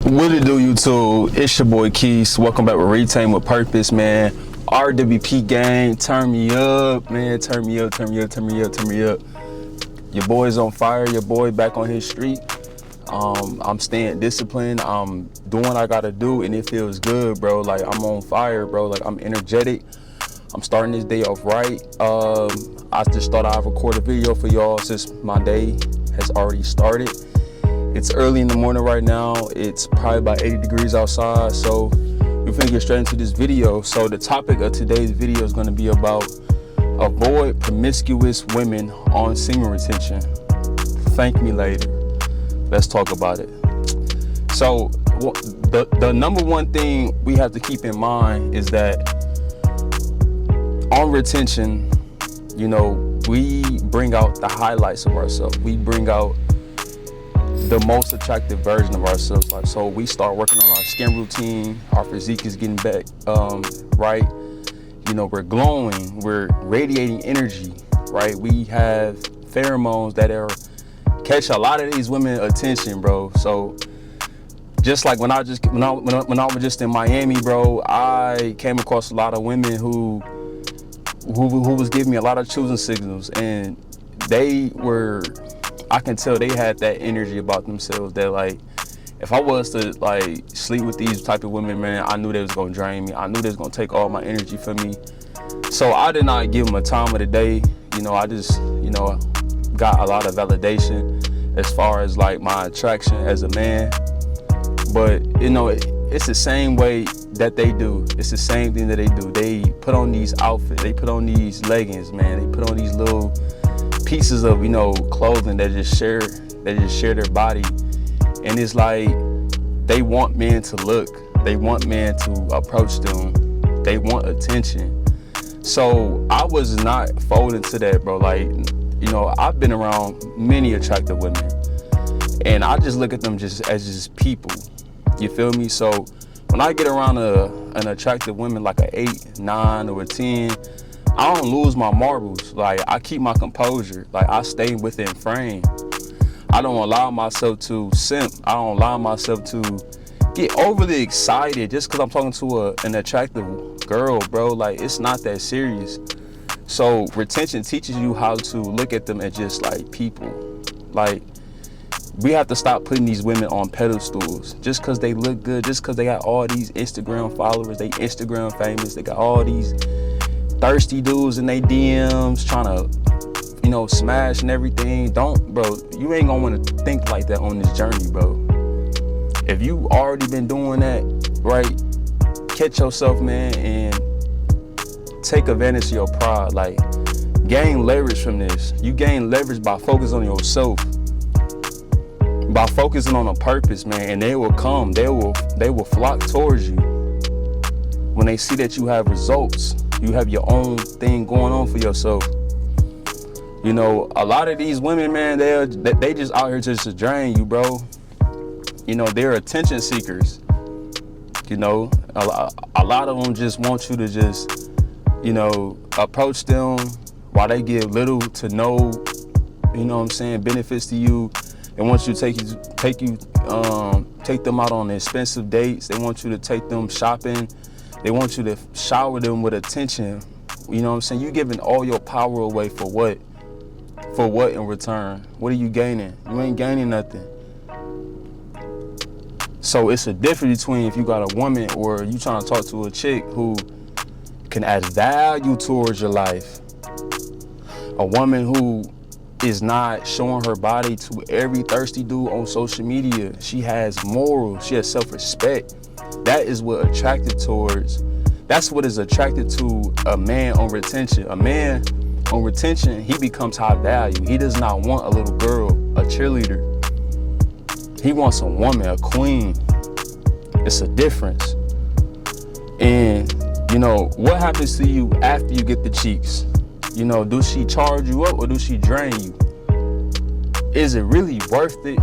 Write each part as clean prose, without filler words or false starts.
What it do, YouTube? It's your boy Keith. Welcome back with Retain with Purpose, man. RWP gang, turn me up, man. Turn me up, turn me up, turn me up, turn me up. Your boy's on fire. Your boy back on his street. I'm staying disciplined. I'm doing what I gotta do, and it feels good, bro. Like, I'm on fire, bro. Like, I'm energetic. I'm starting this day off right. I just thought I'd record a video for y'all since my day has already started. It's early in the morning right now. It's probably about 80 degrees outside, so we're gonna get straight into this video. So the topic of today's video is gonna be about avoid promiscuous women on semen retention. Thank me later. Let's talk about it. So the number one thing we have to keep in mind is that on retention, you know, we bring out the highlights of ourselves. We bring out the most attractive version of ourselves. Like, so we start working on our skin routine, our physique is getting back right. You know, we're glowing, we're radiating energy, right? We have pheromones that are catch a lot of these women attention, bro. So just like when I was just in Miami, bro, I came across a lot of women who was giving me a lot of choosing signals, and they were, I can tell they had that energy about themselves that, like, if I was to like sleep with these type of women, man, I knew they was gonna drain me. I knew they was gonna take all my energy from me. So I did not give them a time of the day. You know, I just, you know, got a lot of validation as far as like my attraction as a man. But you know, it's the same way that they do. It's the same thing that they do. They put on these outfits. They put on these leggings, man. They put on these little pieces of, you know, clothing that just share their body, and it's like they want men to look, they want men to approach them, they want attention. So I was not folding to that, bro. Like, you know, I've been around many attractive women, and I just look at them just as just people, you feel me? So when I get around an attractive woman like an 8, 9, or a 10, I don't lose my marbles. Like, I keep my composure. Like, I stay within frame. I don't allow myself to simp. I don't allow myself to get overly excited just because I'm talking to an attractive girl, bro. Like, it's not that serious. So retention teaches you how to look at them as just like people. Like, we have to stop putting these women on pedestals just because they look good, just because they got all these Instagram followers, they Instagram famous, they got all these thirsty dudes in they DMs trying to, you know, smash and everything. Don't, bro, you ain't gonna want to think like that on this journey, bro. If you already been doing that, right, catch yourself, man, and take advantage of your pride. Like, gain leverage from this. You gain leverage by focusing on yourself, by focusing on a purpose, man, and they will come. They will flock towards you when they see that you have results. You have your own thing going on for yourself. You know, a lot of these women, man, they just out here just to drain you, bro. You know, they're attention seekers. You know, a lot of them just want you to just, you know, approach them while they give little to no, you know what I'm saying, benefits to you. They want you to take them out on expensive dates. They want you to take them shopping. They want you to shower them with attention. You know what I'm saying? You giving all your power away for what? For what in return? What are you gaining? You ain't gaining nothing. So it's a difference between if you got a woman or you trying to talk to a chick who can add value towards your life. A woman who is not showing her body to every thirsty dude on social media. She has morals. She has self-respect. That is what attracted towards. That's what is attracted to a man on retention. A man on retention, he becomes high value. He does not want a little girl, a cheerleader. He wants a woman, a queen. It's a difference. And you know, what happens to you after you get the cheeks? You know, do she charge you up or do she drain you? Is it really worth it?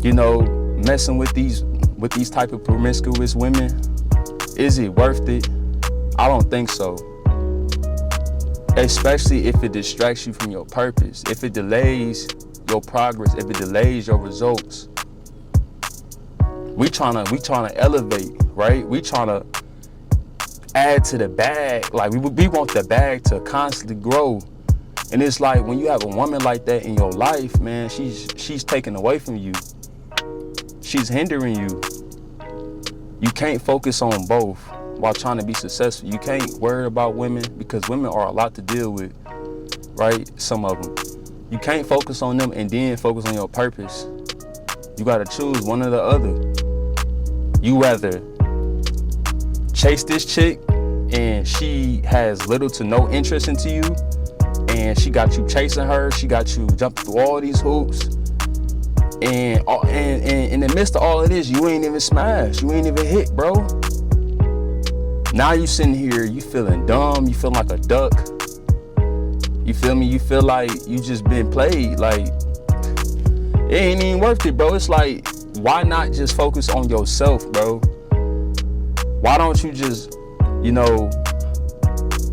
You know, messing with these type of promiscuous women? Is it worth it? I don't think so. Especially if it distracts you from your purpose, if it delays your progress, if it delays your results. we trying to elevate, right? We trying to add to the bag. Like, we want the bag to constantly grow. And it's like, when you have a woman like that in your life, man, she's taken away from you. She's hindering you. You can't focus on both while trying to be successful. You can't worry about women, because women are a lot to deal with, right? Some of them. You can't focus on them and then focus on your purpose. You gotta choose one or the other. You rather chase this chick and she has little to no interest into you, and she got you chasing her, she got you jumping through all these hoops, and in the midst of all of this, you ain't even smashed, you ain't even hit, bro. Now you sitting here, you feeling dumb, you feeling like a duck. You feel me? You feel like you just been played. Like, it ain't even worth it, bro. It's like, why not just focus on yourself, bro? Why don't you just,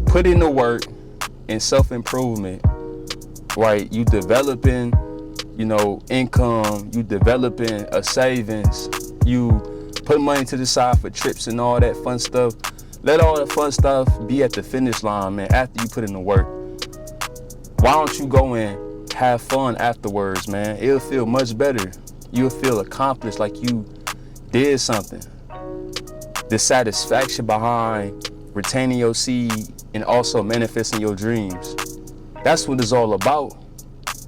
put in the work and self-improvement, right? You developing, income, you developing a savings, you put money to the side for trips and all that fun stuff. Let all that fun stuff be at the finish line, man, after you put in the work. Why don't you go and have fun afterwards, man? It'll feel much better. You'll feel accomplished, like you did something. The satisfaction behind retaining your seed and also manifesting your dreams. That's what it's all about.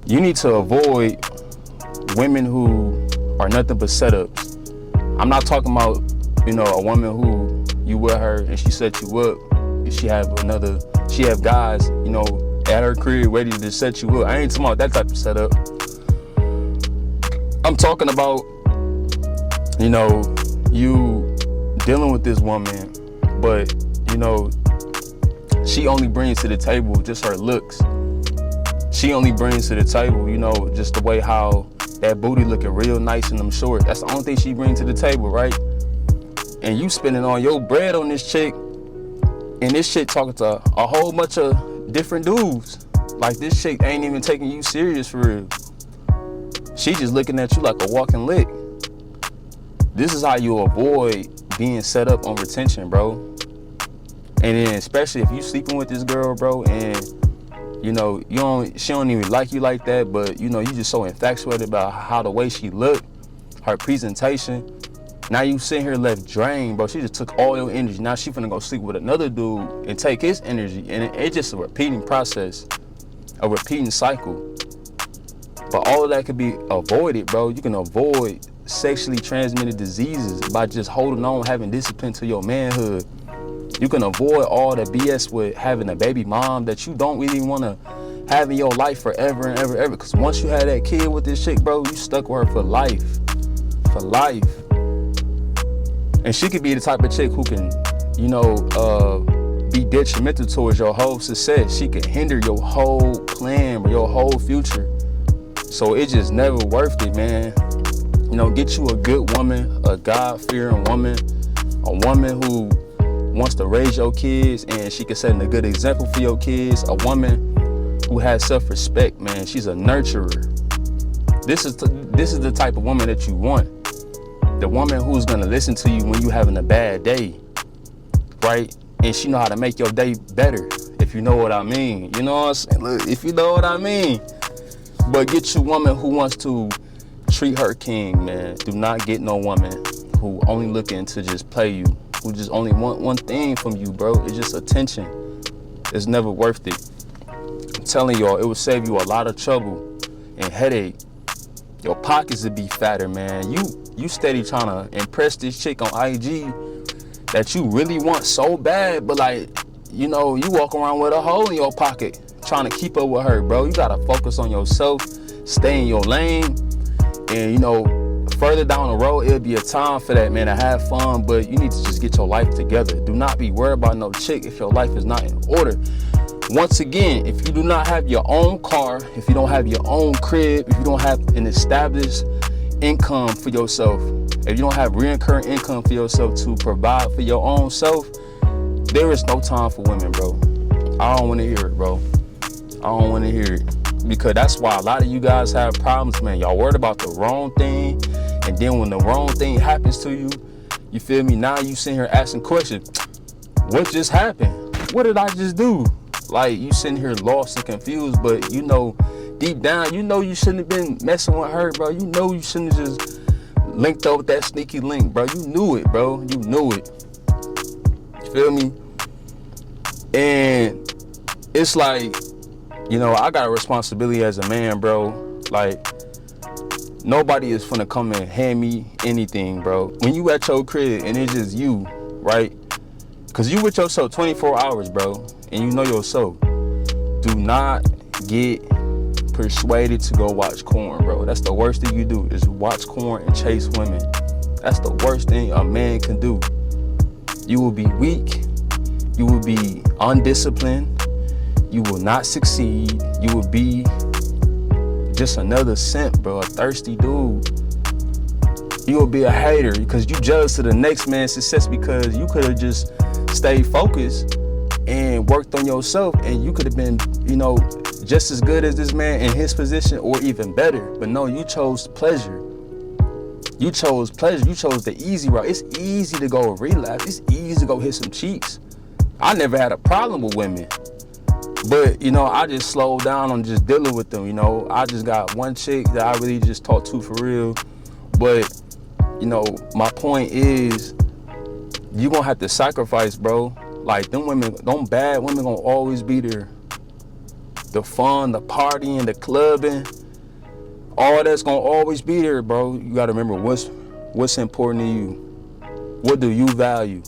You need to avoid women who are nothing but setups. I'm not talking about, a woman who you with her and she set you up and she have guys, at her crib ready to set you up. I ain't talking about that type of setup. I'm talking about, you dealing with this woman, but, she only brings to the table just her looks. She only brings to the table, just the way how that booty looking real nice in them shorts. That's the only thing she brings to the table, right? And you spending all your bread on this chick, and this chick talking to a whole bunch of different dudes. Like, this chick ain't even taking you serious for real. She just looking at you like a walking lick. This is how you avoid being set up on retention, bro. And then especially if you sleeping with this girl, bro, and she don't even like you like that, but you just so infatuated about how the way she looked, her presentation. Now you sitting here left drained, bro. She just took all your energy. Now she finna go sleep with another dude and take his energy. And it's just a repeating process, a repeating cycle. But all of that could be avoided, bro. You can avoid sexually transmitted diseases by just holding on, having discipline to your manhood. You can avoid all the BS with having a baby mom that you don't really want to have in your life forever and ever, ever. Because once you have that kid with this chick, bro, you stuck with her for life. For life. And she could be the type of chick who can, be detrimental towards your whole success. She can hinder your whole plan or your whole future. So it's just never worth it, man. Get you a good woman, a God-fearing woman, a woman who wants to raise your kids and she can set a good example for your kids, a woman who has self-respect, man. She's a nurturer. This is the type of woman that you want. The woman who's gonna listen to you when you having a bad day, right? And she know how to make your day better, if you know what I mean. You know what I'm saying? Look, if you know what I mean. But get you a woman who wants to treat her king, man. Do not get no woman who only looking to just play you, who just only want one thing from you, bro. It's just attention. It's never worth it. I'm telling y'all, it will save you a lot of trouble and headache. Your pockets would be fatter, man. You steady trying to impress this chick on IG that you really want so bad, but you walk around with a hole in your pocket trying to keep up with her, bro. You gotta focus on yourself, stay in your lane, and further down the road, it'll be a time for that, man, to have fun, but you need to just get your life together. Do not be worried about no chick if your life is not in order. Once again, if you do not have your own car, if you don't have your own crib, if you don't have an established income for yourself, if you don't have recurring income for yourself to provide for your own self, there is no time for women, bro. I don't want to hear it, bro. I don't want to hear it. Because that's why a lot of you guys have problems, man. Y'all worried about the wrong thing. And then when the wrong thing happens to you, you feel me? Now you sitting here asking questions. What just happened? What did I just do? Like, you sitting here lost and confused, but you know, deep down, you know you shouldn't have been messing with her, bro. You know you shouldn't have just linked up with that sneaky link, bro. You knew it, bro. You knew it. You feel me? And it's like, you know, I got a responsibility as a man, bro. Like, nobody is finna come and hand me anything, bro. When you at your crib and it's just you, right? Cause you with yourself 24 hours, bro, and you know yourself. Do not get persuaded to go watch porn, bro. That's the worst thing you do, is watch porn and chase women. That's the worst thing a man can do. You will be weak. You will be undisciplined. You will not succeed. You will be just another simp, bro, a thirsty dude. You will be a hater because you jealous of the next man's success, because you could have just stayed focused and worked on yourself, and you could have been, you know, just as good as this man in his position or even better. But no, you chose pleasure. You chose pleasure. You chose the easy route. It's easy to go relapse. It's easy to go hit some cheeks. I never had a problem with women, but, you know, I just slowed down on just dealing with them. You know, I just got one chick that I really just talked to for real. But, you know, my point is, you gonna have to sacrifice, bro. Like, them women, them bad women gonna always be there. The fun, the partying, the clubbing, all that's gonna always be there, bro. You gotta remember what's important to you. What do you value,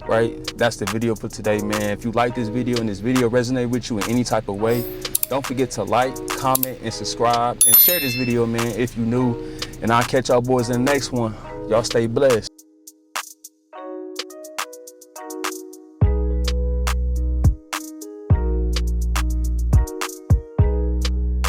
right? That's the video for today, man. If you like this video and this video resonated with you in any type of way, don't forget to like, comment, and subscribe, and share this video, man, if you new. And I'll catch y'all boys in the next one. Y'all stay blessed.